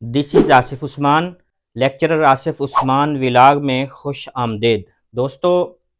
This is Asif Usman, lecturer Asif Usman vlog में खुश आमदेद। दोस्तों,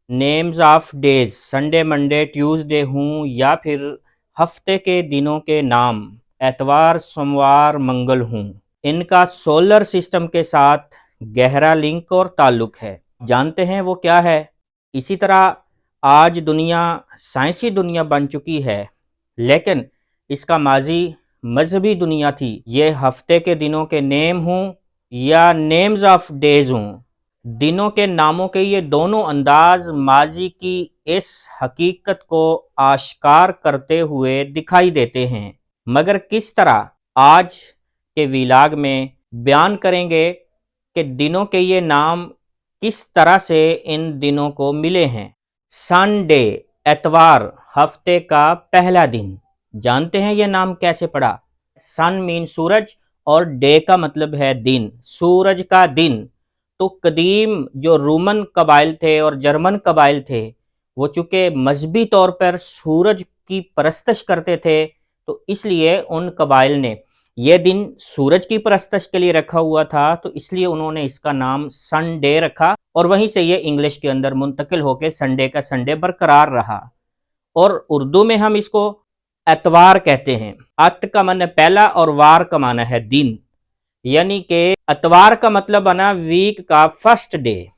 names of days Sunday, Monday, Tuesday हूँ या फिर हफ्ते के दिनों के नाम एतवार, सोमवार, मंगल हूँ, इनका सोलर सिस्टम के साथ गहरा लिंक और ताल्लुक़ है। जानते हैं वो क्या है? इसी तरह आज दुनिया साइंसी दुनिया बन चुकी है, लेकिन इसका माजी मजहबी दुनिया थी। ये हफ्ते के दिनों के नेम हूँ या नेम्स ऑफ डेज हूँ, दिनों के नामों के ये दोनों अंदाज माजी की इस हकीकत को आश्कार करते हुए दिखाई देते हैं। मगर किस तरह आज के व्लॉग में बयान करेंगे कि दिनों के ये नाम किस तरह से इन दिनों को मिले हैं। संडे एतवार, हफ्ते का पहला दिन। जानते हैं ये नाम कैसे पड़ा? सन मीन सूरज और डे का मतलब है दिन, सूरज का दिन। तो कदीम जो रोमन कबाइल थे और जर्मन कबाइल थे, वो चूँकि मजहबी तौर पर सूरज की परस्तश करते थे, तो इसलिए उन कबाइल ने ये दिन सूरज की परस्तश के लिए रखा हुआ था, तो इसलिए उन्होंने इसका नाम संडे रखा और वहीं से ये इंग्लिश के अंदर मुंतकिल होकर संडे का संडे बरकरार रहा। और उर्दू में हम इसको एतवार कहते हैं। अत का मन है पहला और वार का माना है दिन, यानी कि एतवार का मतलब बना वीक का फर्स्ट डे।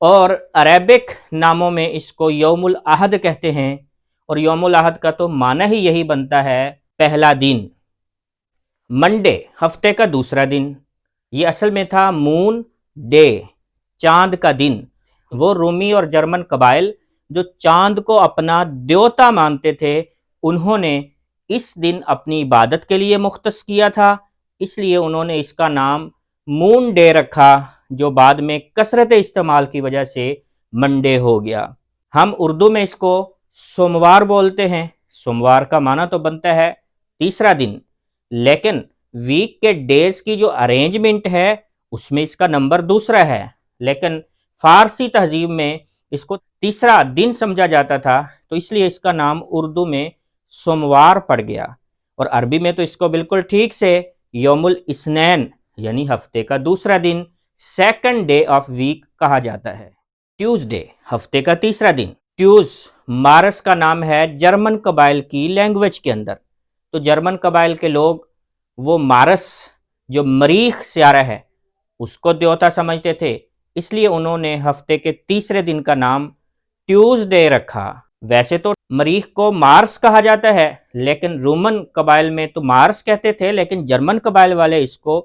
और अरेबिक नामों में इसको यौमुल अहद कहते हैं, और यौमुल अहद का तो माना ही यही बनता है पहला दिन। मंडे हफ्ते का दूसरा दिन, ये असल में था मून डे, चांद का दिन। वो रोमी और जर्मन कबाइल जो चांद को अपना देवता मानते थे, उन्होंने इस दिन अपनी इबादत के लिए मुख्तस किया था, इसलिए उन्होंने इसका नाम मून डे रखा, जो बाद में कसरत इस्तेमाल की वजह से मंडे हो गया। हम उर्दू में इसको सोमवार बोलते हैं। सोमवार का माना तो बनता है तीसरा दिन, लेकिन वीक के डेज की जो अरेंजमेंट है उसमें इसका नंबर दूसरा है, लेकिन फारसी तहजीब में इसको तीसरा दिन समझा जाता था, तो इसलिए इसका नाम उर्दू में सोमवार पड़ गया। और अरबी में तो इसको बिल्कुल ठीक से यौमुल इस्नैन यानी हफ्ते का दूसरा दिन, सेकंड डे ऑफ वीक कहा जाता है। ट्यूसडे हफ्ते का तीसरा दिन। ट्यूस मार्स का नाम है जर्मन कबाइल की लैंग्वेज के अंदर। तो जर्मन कबाइल के लोग वो मार्स जो मरीख सियारा है उसको देवता समझते थे, इसलिए उन्होंने हफ्ते के तीसरे दिन का नाम ट्यूसडे रखा। वैसे तो मरीख को मार्स कहा जाता है, लेकिन रोमन कबाइल में तो मार्स कहते थे, लेकिन जर्मन कबाइल वाले इसको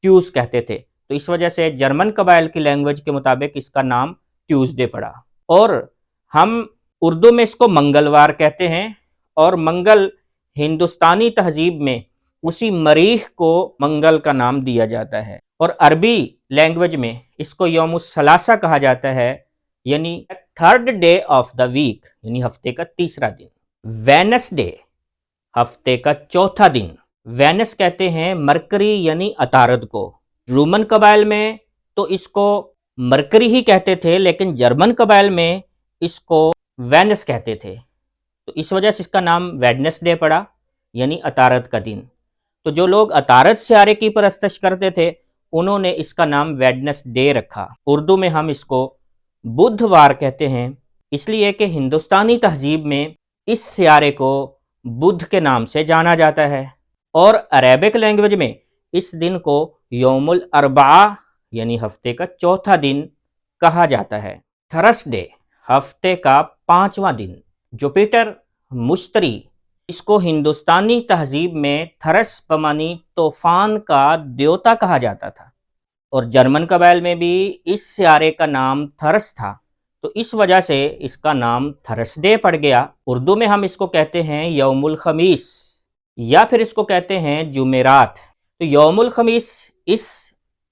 ट्यूस कहते थे, तो इस वजह से जर्मन कबाइल की लैंग्वेज के मुताबिक इसका नाम ट्यूसडे पड़ा। और हम उर्दू में इसको मंगलवार कहते हैं, और मंगल हिंदुस्तानी तहजीब में उसी मरीख को मंगल का नाम दिया जाता है। और अरबी लैंग्वेज में इसको यौमुस सलासा कहा जाता है, यानी third day of the week, यानी हफ्ते का तीसरा दिन। वेनसडे हफ्ते का चौथा दिन। वेनस कहते हैं मरकरी यानी अतारद को। रोमन कबाइल में तो इसको मरकरी ही कहते थे, लेकिन जर्मन कबाइल में इसको वेनस कहते थे, तो इस वजह से इसका नाम वेडनेसडे पड़ा, यानी अतारद का दिन। तो जो लोग अतारद सियारे की परस्तश करते थे, उन्होंने इसका नाम वेडनेसडे रखा। उर्दू में हम इसको बुधवार कहते हैं, इसलिए कि हिंदुस्तानी तहजीब में इस सियारे को बुध के नाम से जाना जाता है। और अरेबिक लैंग्वेज में इस दिन को यौमुल अरबा यानी हफ्ते का चौथा दिन कहा जाता है। थर्सडे हफ्ते का पांचवां दिन। जुपिटर मुश्तरी, इसको हिंदुस्तानी तहजीब में थरस बमानी तूफान का देवता कहा जाता था, और जर्मन कबाइल में भी इस सियारे का नाम थरस था, तो इस वजह से इसका नाम थर्सडे पड़ गया। उर्दू में हम इसको कहते हैं यौमुल खमीस, या फिर इसको कहते हैं जुमेरात। तो यौमुल खमीस इस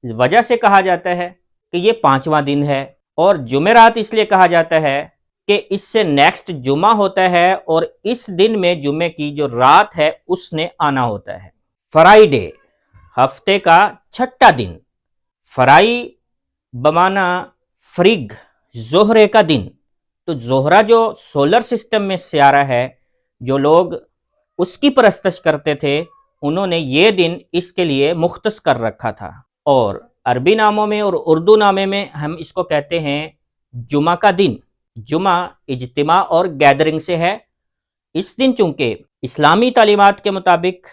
वजह से कहा जाता है कि ये पांचवा दिन है, और जुमेरात इसलिए कहा जाता है कि इससे नेक्स्ट जुमा होता है, और इस दिन में जुमे की जो रात है उसने आना होता है। फ्राइडे हफ्ते का छठा दिन। फ्राई बमाना फ्रिग, जोहरे का दिन। तो जोहरा जो सोलर सिस्टम में सियारा है, जो लोग उसकी परस्तश करते थे, انہوں نے یہ دن اس کے لیے مختص کر رکھا تھا، اور عربی ناموں میں اور اردو نامے میں ہم اس کو کہتے ہیں جمعہ کا دن۔ جمعہ اجتماع اور گیدرنگ سے ہے۔ اس دن چونکہ اسلامی تعلیمات کے مطابق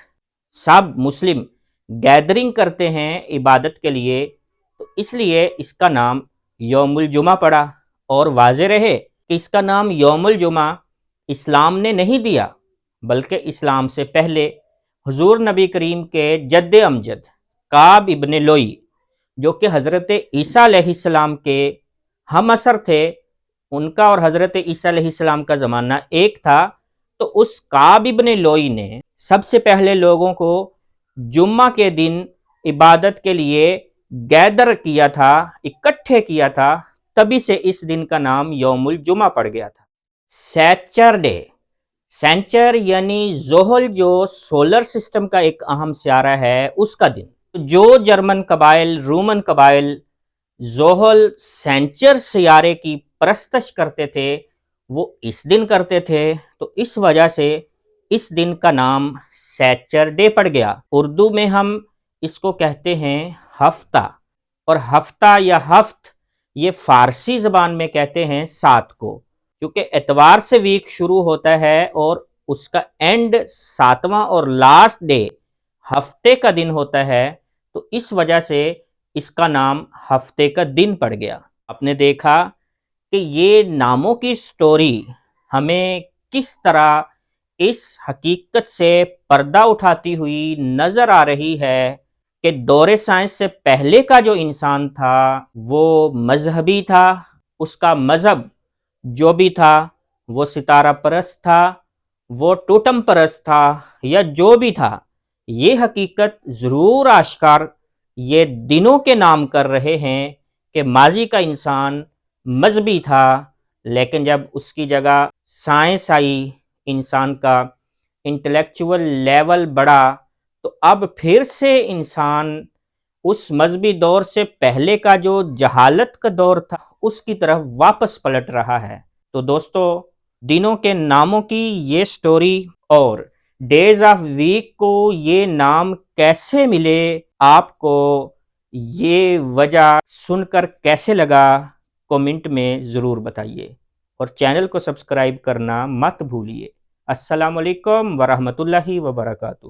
سب مسلم گیدرنگ کرتے ہیں عبادت کے لیے، تو اس لیے اس کا نام یوم الجمعہ پڑا۔ اور واضح رہے کہ اس کا نام یوم الجمعہ اسلام نے نہیں دیا، بلکہ اسلام سے پہلے حضور نبی کریم کے جد امجد کعب ابن لوئی، جو کہ حضرت عیسیٰ علیہ السلام کے ہم عصر تھے، ان کا اور حضرت عیسیٰ علیہ السلام کا زمانہ ایک تھا، تو اس کعب ابن لوئی نے سب سے پہلے لوگوں کو جمعہ کے دن عبادت کے لیے گیدر کیا تھا، اکٹھے کیا تھا، تبھی سے اس دن کا نام یوم الجمعہ پڑ گیا تھا۔ سیچرڈے، سینچر یعنی زحل جو سولر سسٹم کا ایک اہم سیارہ ہے، اس کا دن۔ جو جرمن قبائل، رومن قبائل زحل سینچر سیارے کی پرستش کرتے تھے، وہ اس دن کرتے تھے، تو اس وجہ سے اس دن کا نام سیچرڈے پڑ گیا۔ اردو میں ہم اس کو کہتے ہیں ہفتہ، اور ہفتہ یا ہفت یہ فارسی زبان میں کہتے ہیں 7 کو، کیونکہ اتوار سے ویک شروع ہوتا ہے اور اس کا اینڈ 7واں اور لاسٹ ڈے ہفتے کا دن ہوتا ہے، تو اس وجہ سے اس کا نام ہفتے کا دن پڑ گیا۔ آپ نے دیکھا کہ یہ ناموں کی سٹوری ہمیں کس طرح اس حقیقت سے پردہ اٹھاتی ہوئی نظر آ رہی ہے کہ دور سائنس سے پہلے کا جو انسان تھا وہ مذہبی تھا، اس کا مذہب جو بھی تھا وہ ستارہ پرست تھا، وہ ٹوٹم پرست تھا، یا جو بھی تھا، یہ حقیقت ضرور آشکار یہ دنوں کے نام کر رہے ہیں کہ ماضی کا انسان مذہبی تھا، لیکن جب اس کی جگہ سائنس آئی، انسان کا انٹلیکچول لیول بڑھا، تو اب پھر سے انسان اس مذہبی دور سے پہلے کا جو جہالت کا دور تھا اس کی طرف واپس پلٹ رہا ہے۔ تو دوستو، دنوں کے ناموں کی یہ سٹوری اور ڈیز آف ویک کو یہ نام کیسے ملے، آپ کو یہ وجہ سن کر کیسے لگا، کومنٹ میں ضرور بتائیے، اور چینل کو سبسکرائب کرنا مت بھولیے۔ السلام علیکم ورحمۃ اللہ وبرکاتہ۔